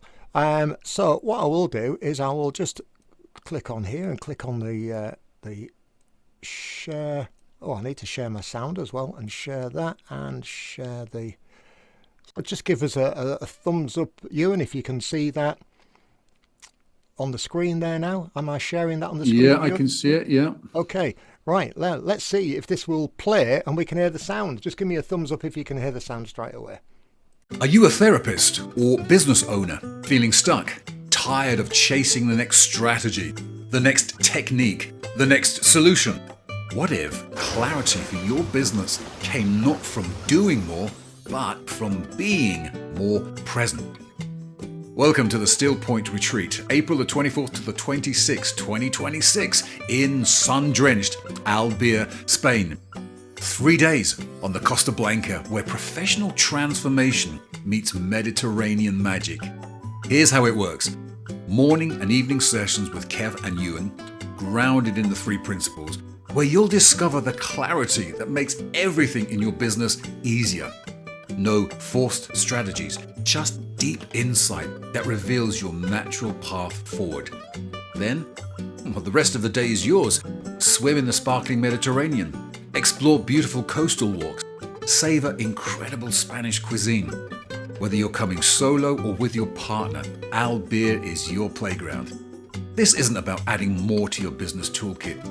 So what I will do is I will just click on here and click on the share. Oh, I need to share my sound as well, and share that, and share the. I'll just give us a thumbs up, Euan, if you can see that on the screen there now. Am I sharing that on the screen? Yeah, I can see it. Yeah. Okay, right. Let's see if this will play and we can hear the sound. Just give me a thumbs up if you can hear the sound straight away. Are you a therapist or business owner feeling stuck, tired of chasing the next strategy, the next technique, the next solution? What if clarity for your business came not from doing more, but from being more present? Welcome to the Still Point Retreat, April the 24th to the 26th, 2026, in sun-drenched Albier, Spain. 3 days on the Costa Blanca, where professional transformation meets Mediterranean magic. Here's how it works. Morning and evening sessions with Kev and Euan, grounded in the 3 principles, where you'll discover the clarity that makes everything in your business easier. No forced strategies, just deep insight that reveals your natural path forward. Then, well, the rest of the day is yours. Swim in the sparkling Mediterranean, explore beautiful coastal walks, savor incredible Spanish cuisine. Whether you're coming solo or with your partner, Albier is your playground. This isn't about adding more to your business toolkit.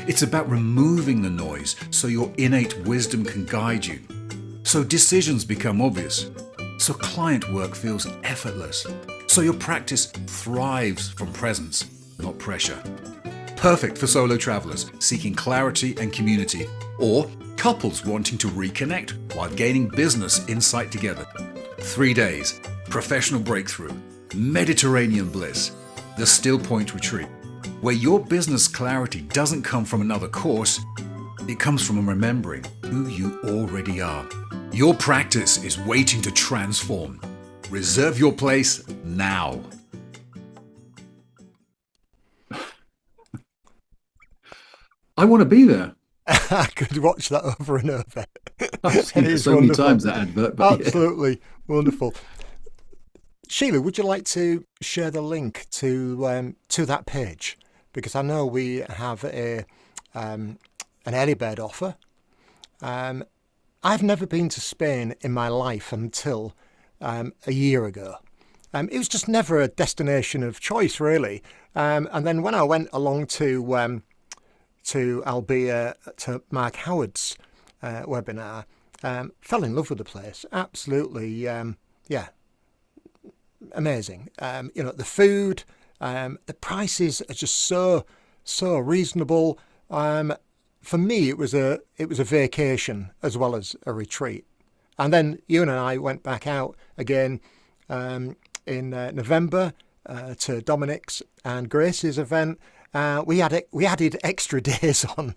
It's about removing the noise so your innate wisdom can guide you. So decisions become obvious. So client work feels effortless. So your practice thrives from presence, not pressure. Perfect for solo travelers seeking clarity and community, or couples wanting to reconnect while gaining business insight together. 3 days, professional breakthrough, Mediterranean bliss, the Still Point Retreat, where your business clarity doesn't come from another course, it comes from remembering who you already are. Your practice is waiting to transform. Reserve your place now. I want to be there. I could watch that over and over. I've seen it so many times, that advert. But absolutely wonderful. Sheila, would you like to share the link to that page? Because I know we have an early bird offer. I've never been to Spain in my life until a year ago. It was just never a destination of choice, really. And then when I went along to Albia, to Mark Howard's webinar, fell in love with the place. Absolutely, amazing. The food, the prices are just so reasonable. For me, it was a vacation as well as a retreat. And then Euan and I went back out again in November to Dominic's and Grace's event. We added extra days on,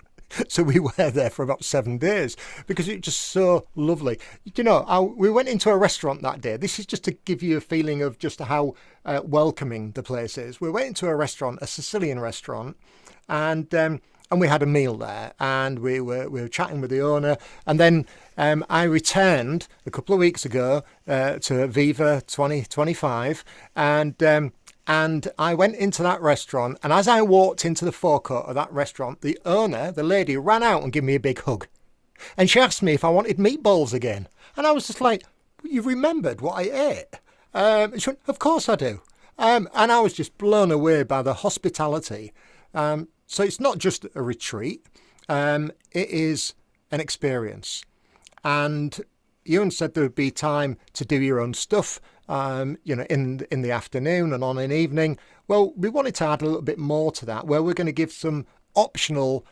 so we were there for about 7 days because it was just so lovely. We went into a restaurant that day. This is just to give you a feeling of just how welcoming the place is. We went into a restaurant, a Sicilian restaurant, and we had a meal there, and we were chatting with the owner. And then I returned a couple of weeks ago to Viva 2025, and I went into that restaurant. And as I walked into the forecourt of that restaurant, the owner, the lady, ran out and gave me a big hug. And she asked me if I wanted meatballs again. And I was just like, "You remembered what I ate?" And she went, "Of course I do." And I was just blown away by the hospitality. So it's not just a retreat, it is an experience. And Euan said there would be time to do your own stuff, in the afternoon and on an evening. Well, we wanted to add a little bit more to that, where we're going to give some optional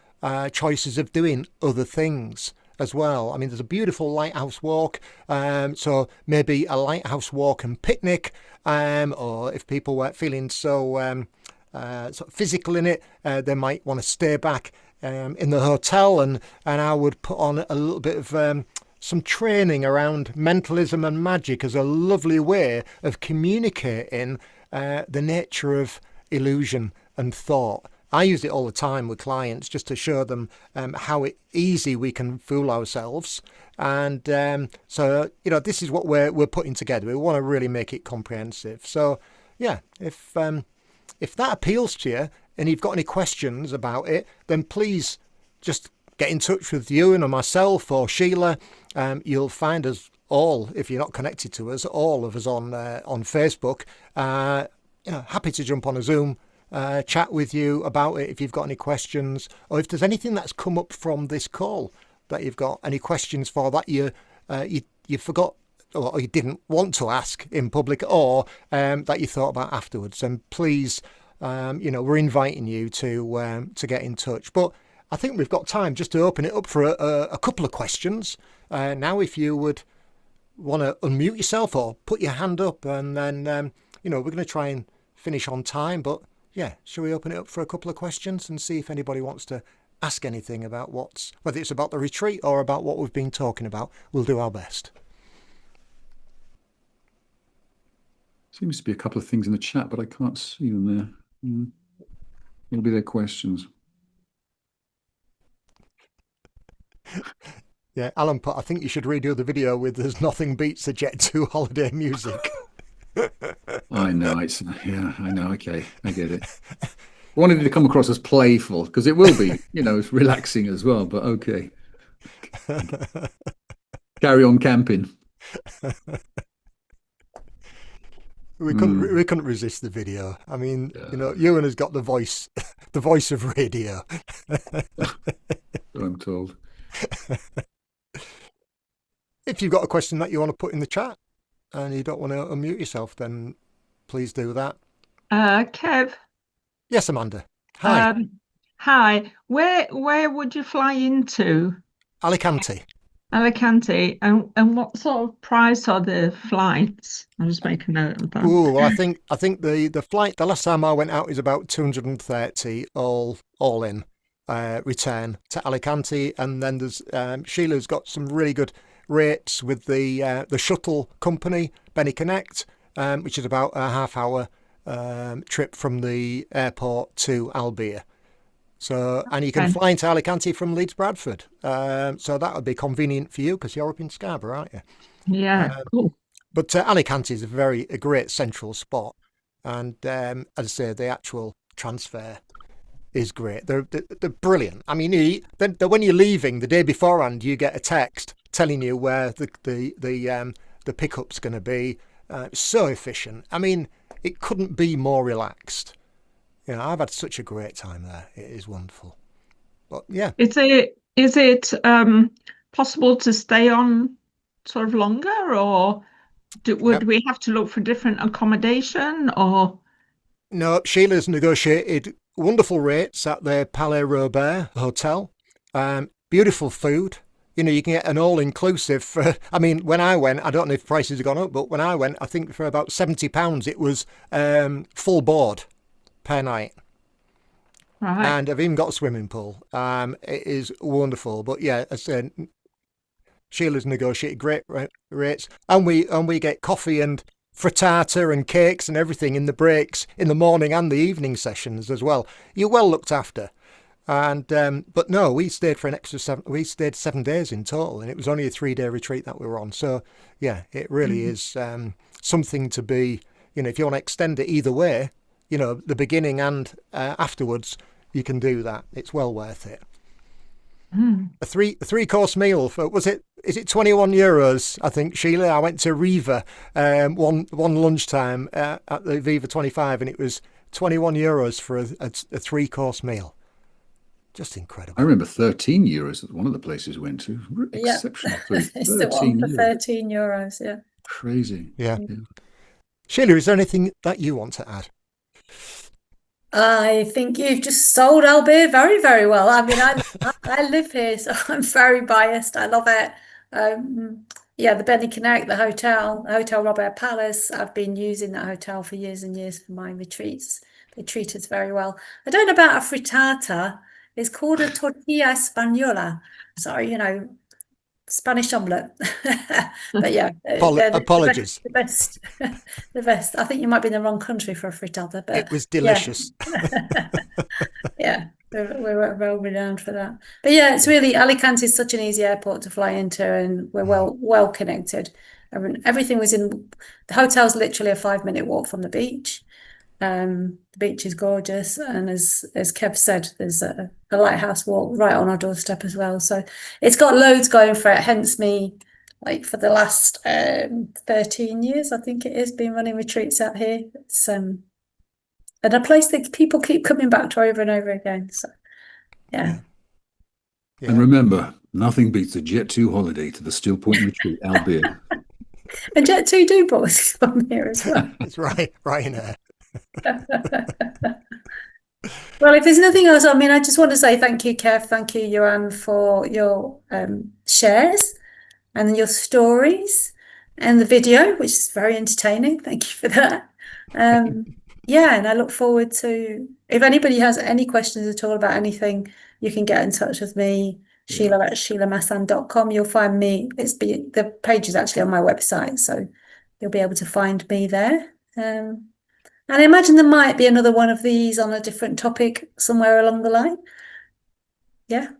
choices of doing other things as well. I mean, there's a beautiful lighthouse walk, so maybe a lighthouse walk and picnic, or if people weren't feeling so sort of physical in it. They might want to stay back in the hotel, and I would put on a little bit of some training around mentalism and magic as a lovely way of communicating the nature of illusion and thought. I use it all the time with clients just to show them how easy we can fool ourselves. And so, this is what we're putting together. We want to really make it comprehensive. So, yeah, if that appeals to you and you've got any questions about it, then please just get in touch with Euan or myself or Sheila. You'll find us all, if you're not connected to us, all of us on Facebook. Happy to jump on a Zoom, chat with you about it if you've got any questions, or if there's anything that's come up from this call that you've got any questions for that you forgot or you didn't want to ask in public, or that you thought about afterwards, then please, we're inviting you to get in touch. But I think we've got time just to open it up for a couple of questions. Now, if you would want to unmute yourself or put your hand up, and then, we're going to try and finish on time. But yeah, shall we open it up for a couple of questions and see if anybody wants to ask anything about whether it's about the retreat or about what we've been talking about? We'll do our best. Seems to be a couple of things in the chat, but I can't see them there. It'll be their questions. Yeah, Alan put, I think you should redo the video with "There's nothing beats the Jet 2 holiday music." I know, I know, okay, I get it. I wanted it to come across as playful, because it will be, it's relaxing as well, but okay. Carry on camping. We couldn't resist the video. I mean, Euan has got the voice of radio. I'm told. If you've got a question that you want to put in the chat and you don't want to unmute yourself, then please do that. Kev. Yes, Amanda. Hi. Hi. Where would you fly into? Alicante. Alicante. And what sort of price are the flights? I'll just make a note of that. Oh, well, I think the flight, the last time I went out, is about 230 all in return to Alicante. And then there's Sheila's got some really good rates with the shuttle company, Benny Connect, which is about a half-hour trip from the airport to Albia. So, and you can fly into Alicante from Leeds Bradford. So that would be convenient for you because you're up in Scarborough, aren't you? Yeah, cool. But Alicante is a great central spot. And as I say, the actual transfer is great. They're brilliant. I mean, when you're leaving the day beforehand, you get a text telling you where the pickup's going to be. It's so efficient. I mean, it couldn't be more relaxed. I've had such a great time there. It is wonderful. But yeah. Is it possible to stay on sort of longer, or would we have to look for different accommodation, or? No, Sheila's negotiated wonderful rates at the Palais Robert Hotel. Beautiful food. You can get an all-inclusive for, I mean, when I went, I don't know if prices have gone up, but when I went, I think for about £70, it was full board per night. Right. And I've even got a swimming pool. It is wonderful. But yeah, as I said, Sheila's negotiated great rates. And we get coffee and frittata and cakes and everything in the breaks in the morning and the evening sessions as well. You're well looked after. And but no, we stayed for an extra 7 days in total, and it was only a 3-day retreat that we were on. So yeah, it really is something to be, if you want to extend it either way, the beginning and afterwards, you can do that. It's well worth it. A three-course meal for, is it 21 euros? I think, Sheila, I went to Riva one lunchtime at the Viva 25, and it was 21 euros for a 3-course meal. Just incredible. I remember 13 euros at one of the places we went to. Exceptional food. It's the one for 13 euros, yeah. Crazy. Yeah. Sheila, is there anything that you want to add? I think you've just sold Albert very, very well. I mean, I live here, so I'm very biased. I love it. The Benny Connect, the Hotel Robert Palace. I've been using that hotel for years and years for my retreats. They treat us very well. I don't know about a frittata. It's called a tortilla española. So, you know, Spanish omelette. But yeah, they're Apologies. the best. The best. I think you might be in the wrong country for a frittata, but It was delicious. Yeah, we're well renowned for that. But yeah, it's really, Alicante is such an easy airport to fly into, and we're well connected. Everything was in the hotel's literally a 5-minute walk from the beach. The beach is gorgeous, and as Kev said, there's a lighthouse walk right on our doorstep as well. So it's got loads going for it. Hence me, like for the last 13 years, I think it is, been running retreats out here. It's and a place that people keep coming back to over and over again. So yeah. And remember, nothing beats a Jet2 holiday to the Still Point retreat, albeit. And Jet2 do boys from here as well. It's right in there. Well, if there's nothing else, I mean, I just want to say thank you, Kev. Thank you, Euan, for your shares and your stories and the video, which is very entertaining. Thank you for that. Yeah, and I look forward to, if anybody has any questions at all about anything, you can get in touch with me, Sheila@SheilaMassan.com. You'll find me. The page is actually on my website, so you'll be able to find me there. And I imagine there might be another one of these on a different topic somewhere along the line. Yeah.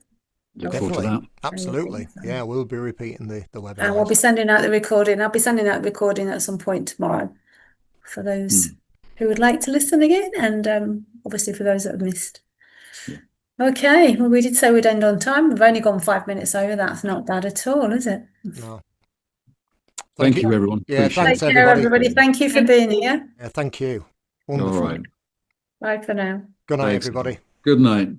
Look forward to that. Absolutely. Yeah, we'll be repeating the webinar. And we'll be sending out the recording. I'll be sending out the recording at some point tomorrow for those who would like to listen again, and obviously for those that have missed. Yeah. Okay, well, we did say we'd end on time. We've only gone 5 minutes over. That's not bad at all, is it? No. Thank you, everyone. Yeah, Appreciate thanks, it. Take care, everybody. Thank you for being here. Yeah, thank you. Wonderful. All right. Bye for now. Good night, Thanks. everybody. Good night.